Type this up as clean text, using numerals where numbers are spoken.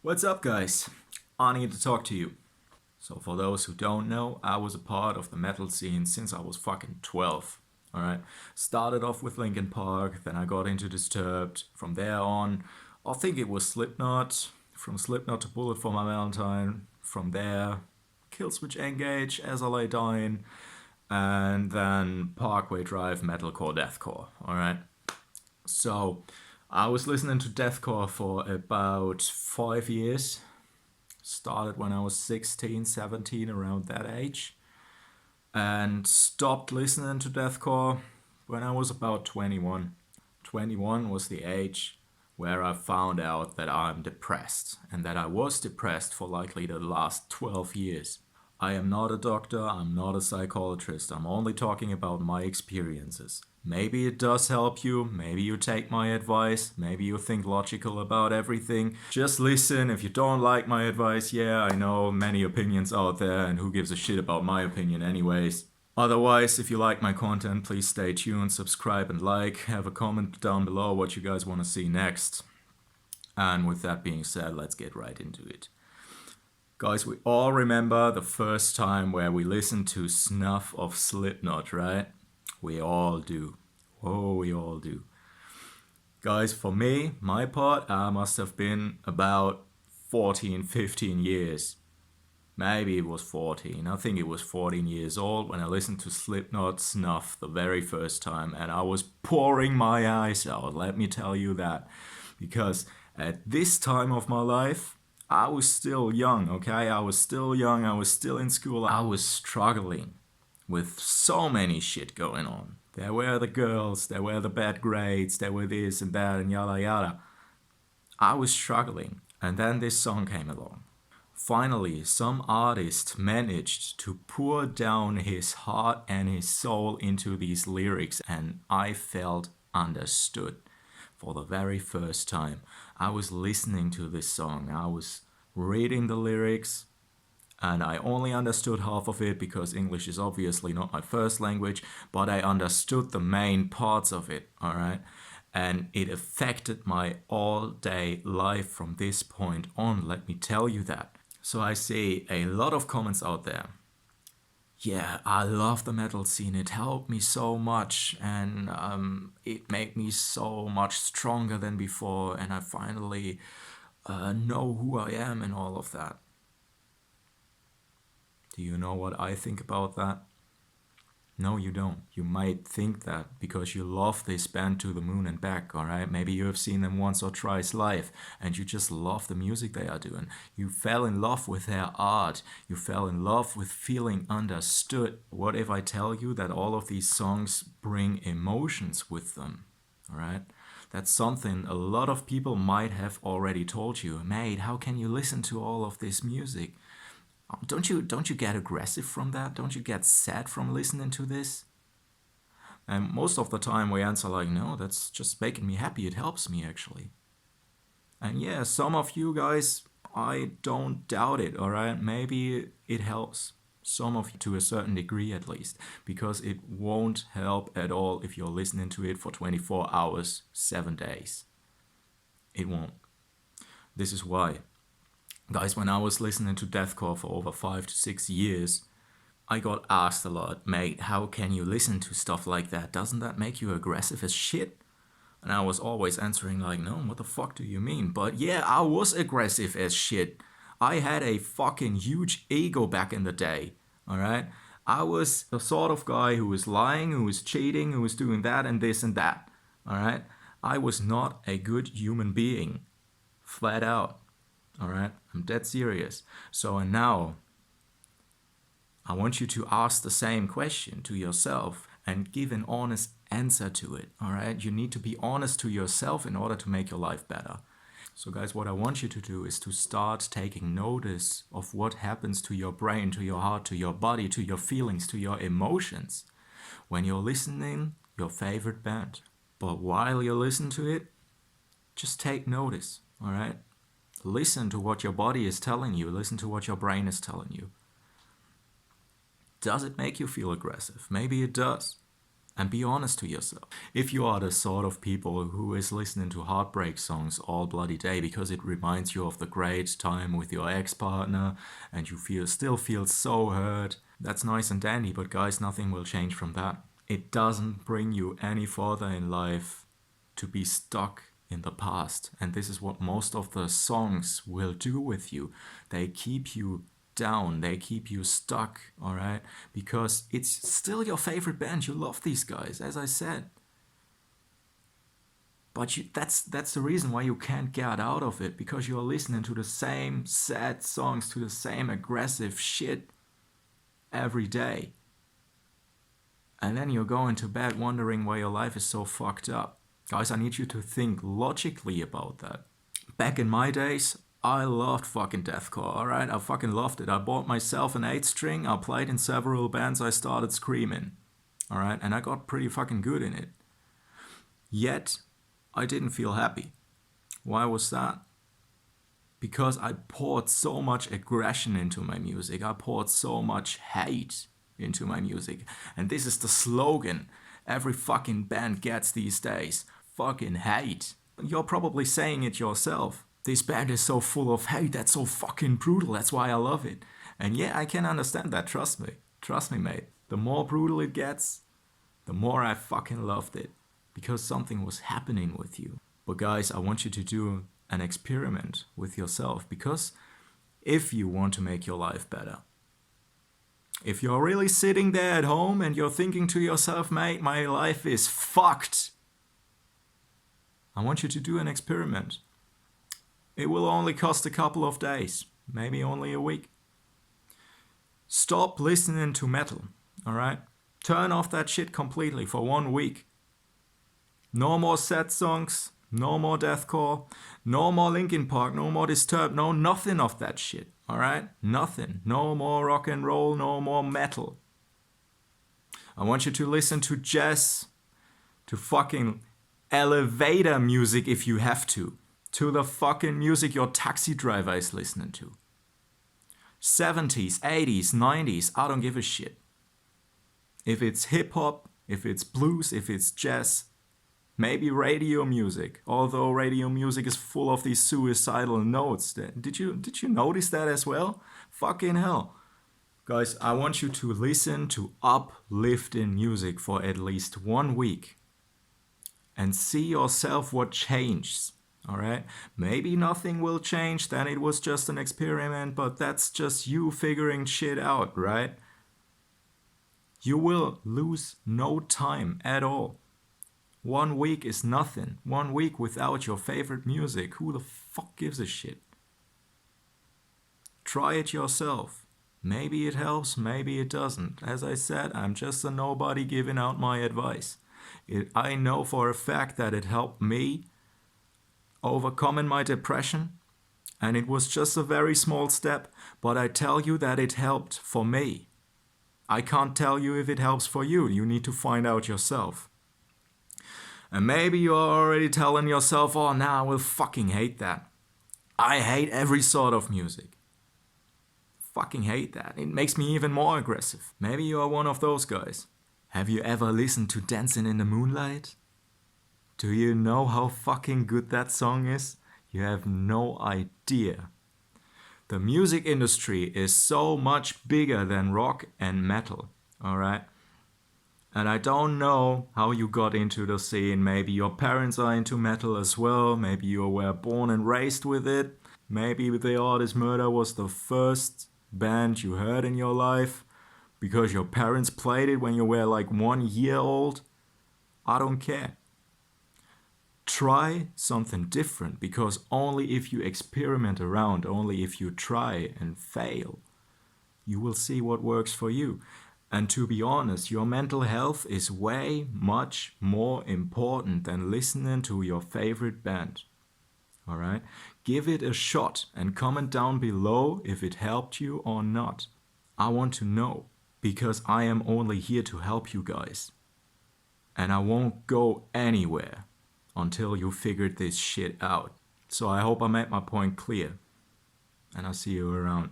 What's up, guys? I need to talk to you. So, for those who don't know, I was a part of the metal scene since I was fucking 12. Alright? Started off with Linkin Park, then I got into Disturbed. From there on, I think it was Slipknot. From Slipknot to Bullet for My Valentine. From there, Killswitch Engage, As I Lay Dying. And then Parkway Drive, metalcore, deathcore. Alright? So, I was listening to deathcore for about 5 years. Started when I was 16, 17, around that age. And stopped listening to deathcore when I was about 21. 21 was the age where I found out that I'm depressed, and that I was depressed for likely the last 12 years. I am not a doctor, I'm not a psychologist, I'm only talking about my experiences. Maybe it does help you, maybe you take my advice, maybe you think logical about everything. Just listen. If you don't like my advice, yeah, I know many opinions out there, and who gives a shit about my opinion anyways. Otherwise, if you like my content, please stay tuned, subscribe and like, have a comment down below what you guys want to see next. And with that being said, let's get right into it. Guys, we all remember the first time where we listened to Snuff of Slipknot, right? We all do. Oh, we all do. Guys, for me, my part, I must have been about 14, 15 years. Maybe it was 14. I think it was 14 years old when I listened to Slipknot Snuff the very first time, and I was pouring my eyes out, let me tell you that. Because at this time of my life, I was still young, okay? I was still young, I was still in school. I was struggling with so many shit going on. There were the girls, there were the bad grades, there were this and that and yada yada. I was struggling, and then this song came along. Finally, some artist managed to pour down his heart and his soul into these lyrics, and I felt understood. For the very first time, I was listening to this song, I was reading the lyrics, and I only understood half of it because English is obviously not my first language, but I understood the main parts of it, alright? And it affected my all-day life from this point on, let me tell you that. So I see a lot of comments out there. Yeah, I love the metal scene, it helped me so much, and it made me so much stronger than before, and I finally know who I am and all of that. Do you know what I think about that? No, you don't. You might think that because you love this band to the moon and back, alright? Maybe you have seen them once or twice live and you just love the music they are doing. You fell in love with their art. You fell in love with feeling understood. What if I tell you that all of these songs bring emotions with them, alright? That's something a lot of people might have already told you. Mate, how can you listen to all of this music? Don't you get aggressive from that? Don't you get sad from listening to this? And most of the time we answer like, no, that's just making me happy. It helps me actually. And yeah, some of you guys, I don't doubt it, alright? Maybe it helps. Some of you to a certain degree at least. Because it won't help at all if you're listening to it for 24 hours, 7 days. It won't. This is why. Guys, when I was listening to deathcore for over 5 to 6 years, I got asked a lot, mate, how can you listen to stuff like that? Doesn't that make you aggressive as shit? And I was always answering like, no, what the fuck do you mean? But yeah, I was aggressive as shit. I had a fucking huge ego back in the day, alright? I was the sort of guy who was lying, who was cheating, who was doing that and this and that, alright? I was not a good human being, flat out. Alright, I'm dead serious. So and now, I want you to ask the same question to yourself and give an honest answer to it. Alright, you need to be honest to yourself in order to make your life better. So guys, what I want you to do is to start taking notice of what happens to your brain, to your heart, to your body, to your feelings, to your emotions when you're listening your favorite band. But while you listen to it, just take notice, alright? Listen to what your body is telling you. Listen to what your brain is telling you. Does it make you feel aggressive? Maybe it does. And be honest to yourself. If you are the sort of people who is listening to heartbreak songs all bloody day because it reminds you of the great time with your ex-partner and you still feel so hurt, that's nice and dandy, but guys, nothing will change from that. It doesn't bring you any further in life to be stuck in the past. And this is what most of the songs will do with you. They keep you down, they keep you stuck, all right? Because it's still your favorite band. You love these guys, as I said. But that's the reason why you can't get out of it, because you're listening to the same sad songs, to the same aggressive shit every day. And then you're going to bed wondering why your life is so fucked up. Guys, I need you to think logically about that. Back in my days, I loved fucking deathcore, alright? I fucking loved it. I bought myself an 8-string, I played in several bands, I started screaming, alright? And I got pretty fucking good in it. Yet, I didn't feel happy. Why was that? Because I poured so much aggression into my music. I poured so much hate into my music. And this is the slogan every fucking band gets these days. Fucking hate. You're probably saying it yourself. This band is so full of hate, that's so fucking brutal, that's why I love it. And yeah, I can understand that, trust me. Trust me, mate. The more brutal it gets, the more I fucking loved it. Because something was happening with you. But guys, I want you to do an experiment with yourself. Because if you want to make your life better, if you're really sitting there at home and you're thinking to yourself, mate, my life is fucked, I want you to do an experiment. It will only cost a couple of days, maybe only a week. Stop listening to metal, alright? Turn off that shit completely for 1 week. No more sad songs, no more deathcore, no more Linkin Park, no more Disturbed, no nothing of that shit, alright? Nothing. No more rock and roll, no more metal. I want you to listen to jazz, to fucking elevator music if you have to the fucking music your taxi driver is listening to. 70s, 80s, 90s, I don't give a shit. If it's hip hop, if it's blues, if it's jazz, maybe radio music, although radio music is full of these suicidal notes. Did you notice that as well? Fucking hell. Guys, I want you to listen to uplifting music for at least 1 week and see yourself what changes. Alright? Maybe nothing will change, then it was just an experiment, but that's just you figuring shit out, right? You will lose no time at all. 1 week is nothing. 1 week without your favorite music. Who the fuck gives a shit? Try it yourself. Maybe it helps, maybe it doesn't. As I said, I'm just a nobody giving out my advice. I know for a fact that it helped me overcoming my depression, and it was just a very small step, but I tell you that it helped for me. I can't tell you if it helps for you. You need to find out yourself. And maybe you're already telling yourself, oh, nah, I will fucking hate that. I hate every sort of music. Fucking hate that. It makes me even more aggressive. Maybe you are one of those guys. Have you ever listened to Dancing in the Moonlight? Do you know how fucking good that song is? You have no idea. The music industry is so much bigger than rock and metal, alright? And I don't know how you got into the scene. Maybe your parents are into metal as well. Maybe you were born and raised with it. Maybe The Artist Murder was the first band you heard in your life because your parents played it when you were like 1 year old. I don't care. Try something different, because only if you experiment around, only if you try and fail, you will see what works for you. And to be honest, your mental health is way much more important than listening to your favorite band. Alright? Give it a shot and comment down below if it helped you or not. I want to know, because I am only here to help you guys. And I won't go anywhere until you figured this shit out. So I hope I made my point clear. And I'll see you around.